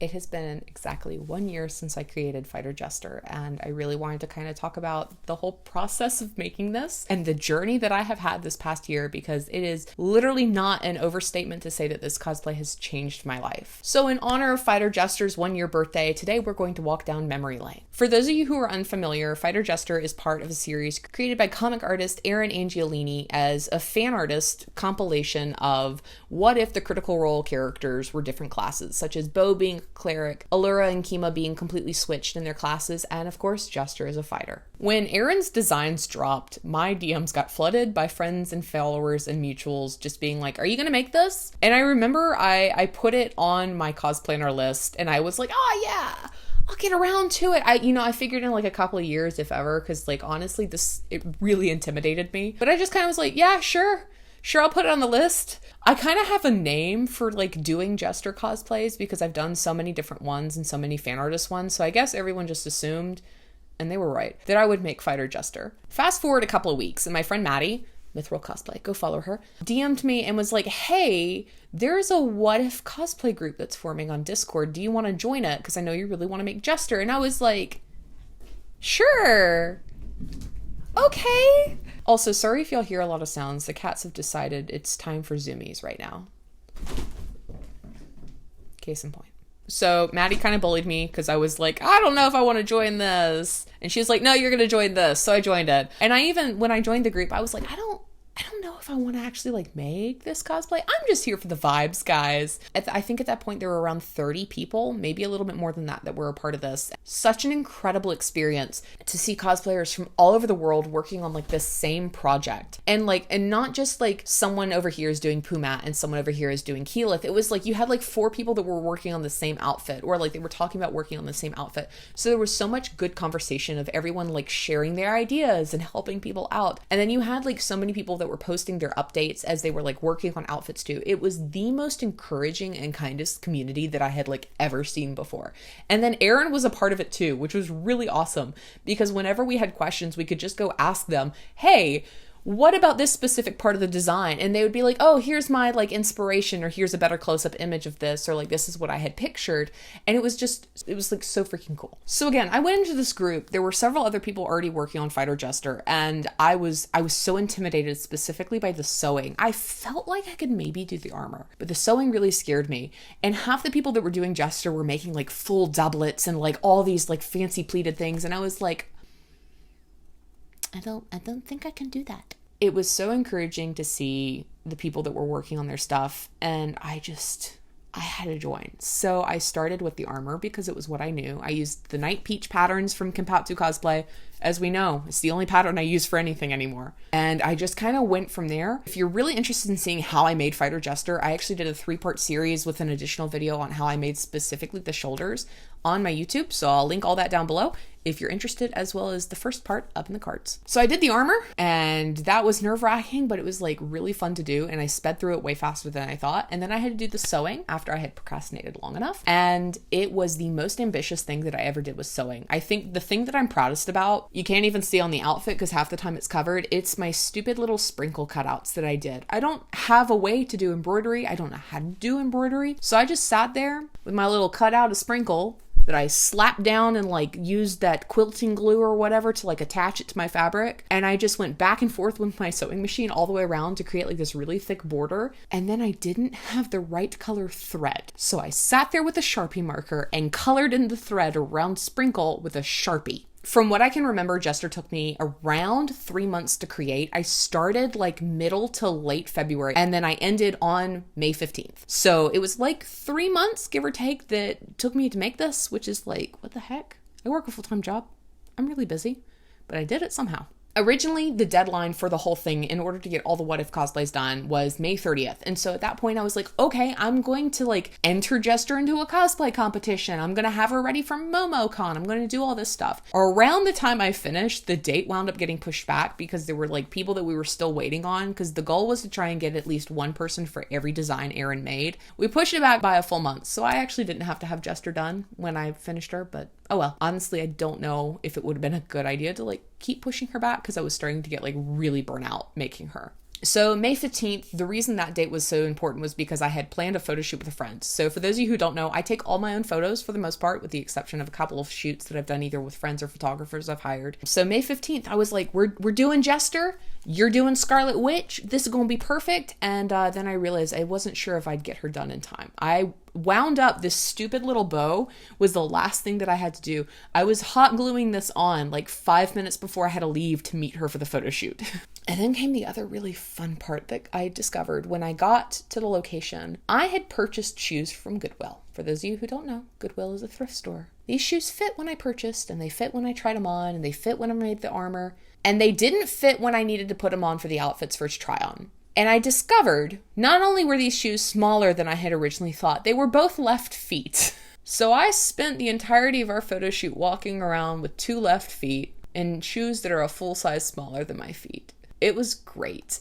It has been exactly 1 year since I created Fighter Jester, and I really wanted to kind of talk about the whole process of making this and the journey that I have had this past year, because it is literally not an overstatement to say that this cosplay has changed my life. So in honor of Fighter Jester's 1 year birthday, today we're going to walk down memory lane. For those of you who are unfamiliar, Fighter Jester is part of a series created by comic artist Eren Angiolini as a fan artist compilation of what if the Critical Role characters were different classes, such as Bo being cleric, Allura and Kima being completely switched in their classes, and of course Jester as a fighter. When Eren's designs dropped, my DMs got flooded by friends and followers and mutuals just being like, are you gonna make this? And I remember I put it on my cosplanner list and I was like, oh yeah, I'll get around to it. I figured in like a couple of years, if ever, because like honestly it really intimidated me. But I just kind of was like, yeah, sure, I'll put it on the list. I kind of have a name for like doing Jester cosplays because I've done so many different ones and so many fan artist ones. So I guess everyone just assumed, and they were right, that I would make Fighter Jester. Fast forward a couple of weeks and my friend Maddie, Mithril Cosplay, go follow her, DM'd me and was like, hey, there's a what if cosplay group that's forming on Discord. Do you want to join it? Because I know you really want to make Jester. And I was like, sure. Okay. Also, sorry if y'all hear a lot of sounds. The cats have decided it's time for zoomies right now. Case in point. So Maddie kind of bullied me because I was like, I don't know if I want to join this. And she was like, no, you're going to join this. So I joined it. And when I joined the group, I was like, I don't know if I want to actually like make this cosplay. I'm just here for the vibes, guys. I think at that point there were around 30 people, maybe a little bit more than that were a part of this. Such an incredible experience to see cosplayers from all over the world working on like this same project. And not just like someone over here is doing Pumat and someone over here is doing Keyleth. It was like you had like 4 people that were working on the same outfit, or like they were talking about working on the same outfit. So there was so much good conversation of everyone like sharing their ideas and helping people out. And then you had like so many people that were posting their updates as they were like working on outfits too. It was the most encouraging and kindest community that I had like ever seen before. And then Eren was a part of it too, which was really awesome because whenever we had questions, we could just go ask them, hey, what about this specific part of the design? And they would be like, oh, here's my like inspiration, or here's a better close-up image of this, or like this is what I had pictured. And it was like so freaking cool. So again, I went into this group. There were several other people already working on Fighter Jester, and I was so intimidated specifically by the sewing. I felt like I could maybe do the armor, but the sewing really scared me. And half the people that were doing Jester were making like full doublets and like all these like fancy pleated things, and I was like, I don't think I can do that. It was so encouraging to see the people that were working on their stuff, and I had to join. So I started with the armor because it was what I knew. I used the Night Peach patterns from Kenpatsu Cosplay. As we know, it's the only pattern I use for anything anymore. And I just kind of went from there. If you're really interested in seeing how I made Fighter Jester, I actually did a 3-part series with an additional video on how I made specifically the shoulders on my YouTube. So I'll link all that down below if you're interested, as well as the first part up in the cards. So I did the armor, and that was nerve-wracking, but it was like really fun to do, and I sped through it way faster than I thought. And then I had to do the sewing after I had procrastinated long enough, and it was the most ambitious thing that I ever did was sewing. I think the thing that I'm proudest about, you can't even see on the outfit because half the time it's covered, it's my stupid little sprinkle cutouts that I did. I don't have a way to do embroidery. I don't know how to do embroidery. So I just sat there with my little cutout of sprinkle that I slapped down and like used that quilting glue or whatever to like attach it to my fabric. And I just went back and forth with my sewing machine all the way around to create like this really thick border. And then I didn't have the right color thread. So I sat there with a Sharpie marker and colored in the thread around sprinkle with a Sharpie. From what I can remember, Jester took me around 3 months to create. I started like middle to late February, and then I ended on May 15th. So it was like 3 months, give or take, that took me to make this, which is like, what the heck? I work a full-time job. I'm really busy, but I did it somehow. Originally, the deadline for the whole thing in order to get all the what if cosplays done was May 30th. And so at that point I was like, okay, I'm going to like enter Jester into a cosplay competition. I'm going to have her ready for MomoCon. I'm going to do all this stuff. Around the time I finished, the date wound up getting pushed back because there were like people that we were still waiting on, because the goal was to try and get at least one person for every design Eren made. We pushed it back by a full month. So I actually didn't have to have Jester done when I finished her, but oh well. Honestly, I don't know if it would have been a good idea to like keep pushing her back because I was starting to get like really burnt out making her. So May 15th, the reason that date was so important was because I had planned a photo shoot with a friend. So for those of you who don't know, I take all my own photos for the most part, with the exception of a couple of shoots that I've done either with friends or photographers I've hired. So May 15th, I was like, we're doing Jester, you're doing Scarlet Witch, this is going to be perfect. And then I realized I wasn't sure if I'd get her done in time. I wound up, this stupid little bow was the last thing that I had to do. I was hot gluing this on like 5 minutes before I had to leave to meet her for the photo shoot. And then came the other really fun part that I discovered when I got to the location. I had purchased shoes from Goodwill. For those of you who don't know, Goodwill is a thrift store. These shoes fit when I purchased, and they fit when I tried them on, and they fit when I made the armor, and they didn't fit when I needed to put them on for the outfits for try on. And I discovered not only were these shoes smaller than I had originally thought, they were both left feet. So I spent the entirety of our photo shoot walking around with 2 left feet and shoes that are a full size smaller than my feet. It was great.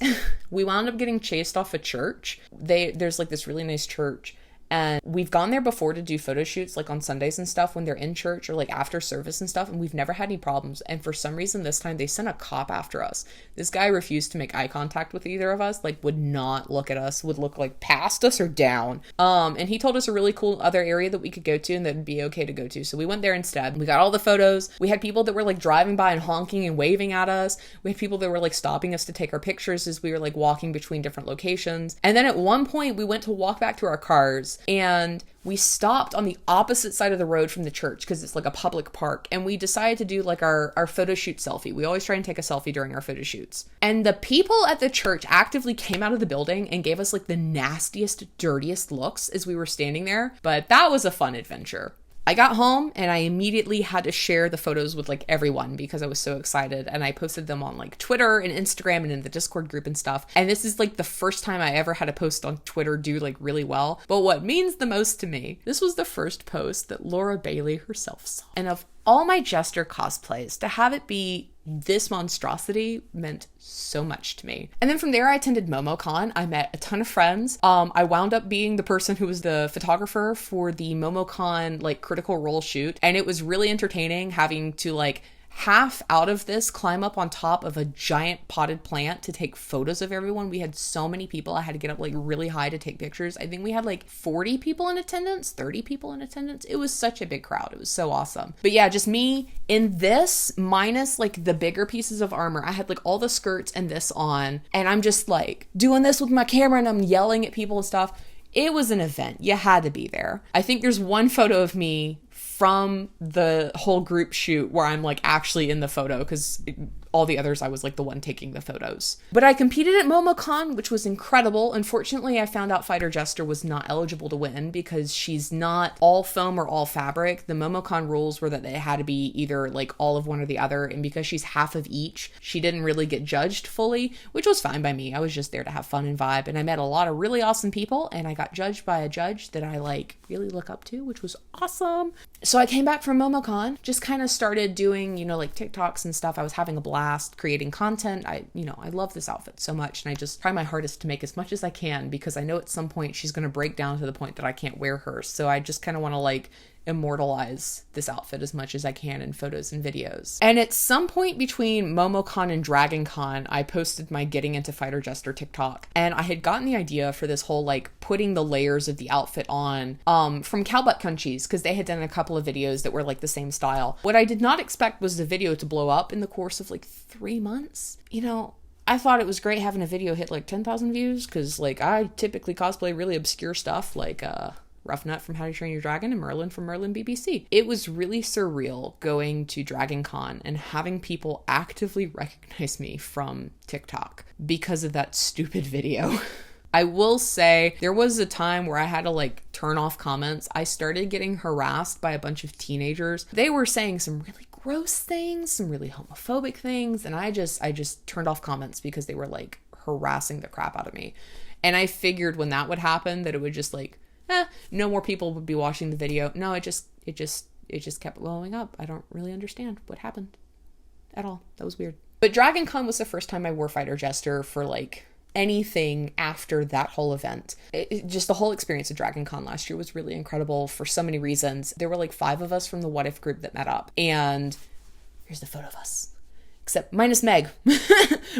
We wound up getting chased off a church. There's like this really nice church. And we've gone there before to do photo shoots, like on Sundays and stuff when they're in church or like after service and stuff. And we've never had any problems. And for some reason this time they sent a cop after us. This guy refused to make eye contact with either of us, like would not look at us, would look like past us or down. And he told us a really cool other area that we could go to and that would be okay to go to. So we went there instead. We got all the photos. We had people that were like driving by and honking and waving at us. We had people that were like stopping us to take our pictures as we were like walking between different locations. And then at one point we went to walk back to our cars, and we stopped on the opposite side of the road from the church because it's like a public park, and we decided to do like our photo shoot selfie. We always try and take a selfie during our photo shoots. And the people at the church actively came out of the building and gave us like the nastiest, dirtiest looks as we were standing there. But that was a fun adventure. I got home and I immediately had to share the photos with like everyone because I was so excited, and I posted them on like Twitter and Instagram and in the Discord group and stuff. And this is like the first time I ever had a post on Twitter do like really well. But what means the most to me, this was the first post that Laura Bailey herself saw. And of all my Jester cosplays, to have it be this monstrosity meant so much to me. And then from there, I attended MomoCon. I met a ton of friends. I wound up being the person who was the photographer for the MomoCon like Critical Role shoot. And it was really entertaining having to like half out of this climb up on top of a giant potted plant to take photos of everyone. We had so many people. I had to get up like really high to take pictures. I think we had like 40 people in attendance, 30 people in attendance. It was such a big crowd. It was so awesome. But yeah, just me in this minus like the bigger pieces of armor. I had like all the skirts and this on, and I'm just like doing this with my camera and I'm yelling at people and stuff. It was an event. You had to be there. I think there's one photo of me from the whole group shoot where I'm like actually in the photo, because all the others I was like the one taking the photos. But I competed at MomoCon, which was incredible. Unfortunately, I found out Fighter Jester was not eligible to win because she's not all foam or all fabric. The MomoCon rules were that they had to be either like all of one or the other, and because she's half of each, she didn't really get judged fully, which was fine by me. I was just there to have fun and vibe, and I met a lot of really awesome people, and I got judged by a judge that I like really look up to, which was awesome. So I came back from MomoCon, just kind of started doing, you know, like TikToks and stuff. I was having a blast creating content. I love this outfit so much, and I just try my hardest to make as much as I can because I know at some point she's going to break down to the point that I can't wear her. So I just kind of want to like immortalize this outfit as much as I can in photos and videos. And at some point between MomoCon and DragonCon, I posted my Getting Into Fighter Jester TikTok, and I had gotten the idea for this whole like putting the layers of the outfit on from Cowbutt Crunchies, because they had done a couple of videos that were like the same style. What I did not expect was the video to blow up in the course of like 3 months. You know, I thought it was great having a video hit like 10,000 views, because like I typically cosplay really obscure stuff like Rough Nut from How to Train Your Dragon and Merlin from Merlin BBC. It was really surreal going to DragonCon and having people actively recognize me from TikTok because of that stupid video. I will say there was a time where I had to like turn off comments. I started getting harassed by a bunch of teenagers. They were saying some really gross things, some really homophobic things, and I just turned off comments because they were like harassing the crap out of me. And I figured when that would happen that it would just like no more people would be watching the video. No, it just kept blowing up. I don't really understand what happened at all. That was weird. But DragonCon was the first time I wore Fighter Jester for like anything after that whole event. Just the whole experience of DragonCon last year was really incredible for so many reasons. There were like 5 of us from the What If group that met up, and here's the photo of us. except minus Meg.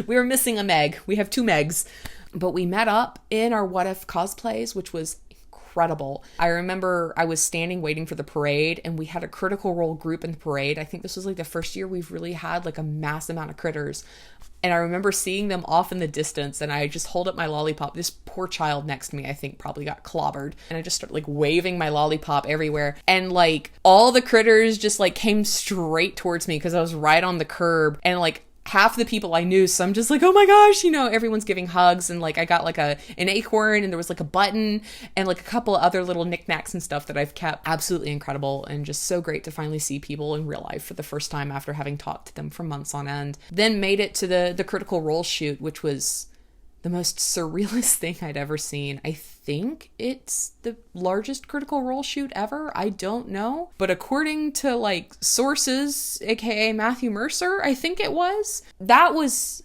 We were missing a Meg. We have 2 Megs. But we met up in our What If cosplays, which was incredible. I remember I was standing waiting for the parade, and we had a Critical Role group in the parade. I think this was like the first year we've really had like a mass amount of critters. And I remember seeing them off in the distance, and I just hold up my lollipop. This poor child next to me, I think, probably got clobbered. And I just started like waving my lollipop everywhere. And like all the critters just like came straight towards me because I was right on the curb. And like half the people I knew, so I'm just like, oh my gosh, you know, everyone's giving hugs. And like I got like an acorn, and there was like a button and like a couple of other little knickknacks and stuff that I've kept. Absolutely incredible, and just so great to finally see people in real life for the first time after having talked to them for months on end. Then made it to the Critical Role shoot, which was the most surrealist thing I'd ever seen. I think it's the largest Critical Role shoot ever. I don't know. But according to like sources, aka Matthew Mercer, I think it was. That was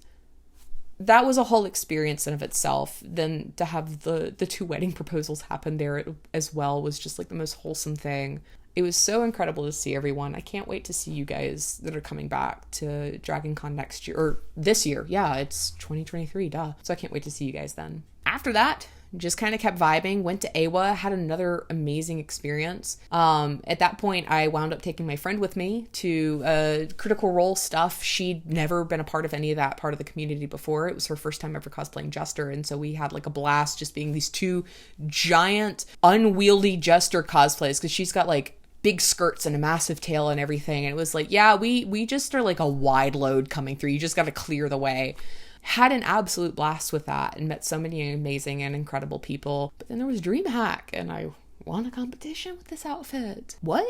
a whole experience in of itself. Then to have the 2 wedding proposals happen there as well was just like the most wholesome thing. It was so incredible to see everyone. I can't wait to see you guys that are coming back to Dragon Con next year, or this year. Yeah, it's 2023, duh. So I can't wait to see you guys then. After that, just kind of kept vibing, went to AWA, had another amazing experience. At that point, I wound up taking my friend with me to Critical Role stuff. She'd never been a part of any of that part of the community before. It was her first time ever cosplaying Jester, and so we had like a blast just being these 2 giant, unwieldy Jester cosplays, because she's got like big skirts and a massive tail and everything. And it was like, yeah, we just are like a wide load coming through. You just got to clear the way. Had an absolute blast with that and met so many amazing and incredible people. But then there was DreamHack, and I won a competition with this outfit. What?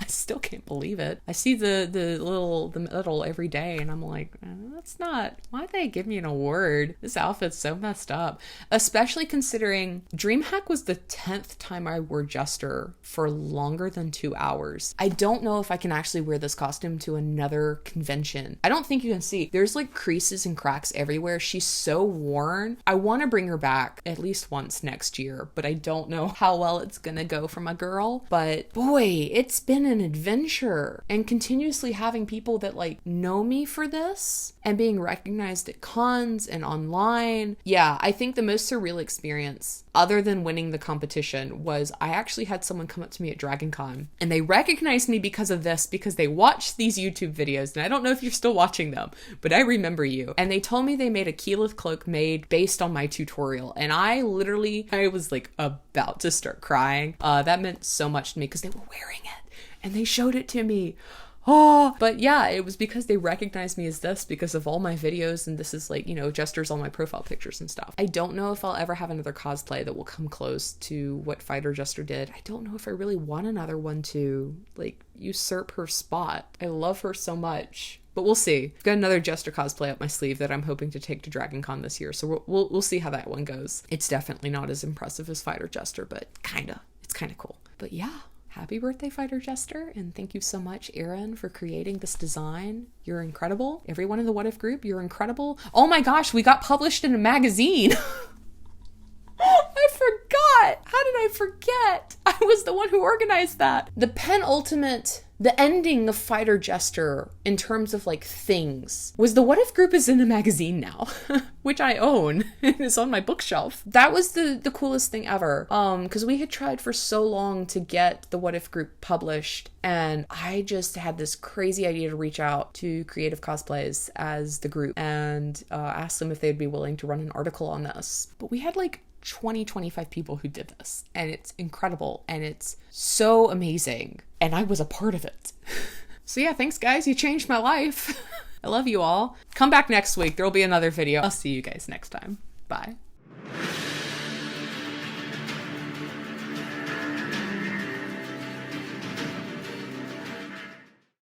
I still can't believe it. I see the medal every day, and I'm like, that's not, why'd they give me an award? This outfit's so messed up. Especially considering DreamHack was the 10th time I wore Jester for longer than 2 hours. I don't know if I can actually wear this costume to another convention. I don't think you can see. There's like creases and cracks everywhere. She's so worn. I want to bring her back at least once next year, but I don't know how well it's gonna go for my girl. But boy, it's been an adventure, and continuously having people that like know me for this and being recognized at cons and online. Yeah, I think the most surreal experience, other than winning the competition, was I actually had someone come up to me at Dragon Con, and they recognized me because of this, because they watched these YouTube videos, and I don't know if you're still watching them, but I remember you. And they told me they made a Keyleth cloak made based on my tutorial, and I was like about to start crying. That meant so much to me because they were wearing it and they showed it to me. Oh, but yeah, it was because they recognized me as this because of all my videos, and this is like, you know, Jester's on my profile pictures and stuff. I don't know if I'll ever have another cosplay that will come close to what Fighter Jester did. I don't know if I really want another one to like usurp her spot. I love her so much. But we'll see. I've got another Jester cosplay up my sleeve that I'm hoping to take to Dragon Con this year, so we'll see how that one goes. It's definitely not as impressive as Fighter Jester, but it's kinda cool. But yeah. Happy birthday, Fighter Jester, and thank you so much, Eren, for creating this design. You're incredible. Everyone in the What If group, you're incredible. Oh my gosh, we got published in a magazine. I forgot. How did I forget? I was the one who organized that. The ending of Fighter Jester in terms of like things was the What If group is in a magazine now, which I own and is on my bookshelf. That was the coolest thing ever. Because we had tried for so long to get the What If group published, and I just had this crazy idea to reach out to Creative Cosplays as the group and ask them if they'd be willing to run an article on this. But we had like 25 people who did this, and it's incredible and it's so amazing, and I was a part of it. So yeah, thanks guys, you changed my life. I love you all. Come back next week, there'll be another video. I'll see you guys next time. Bye.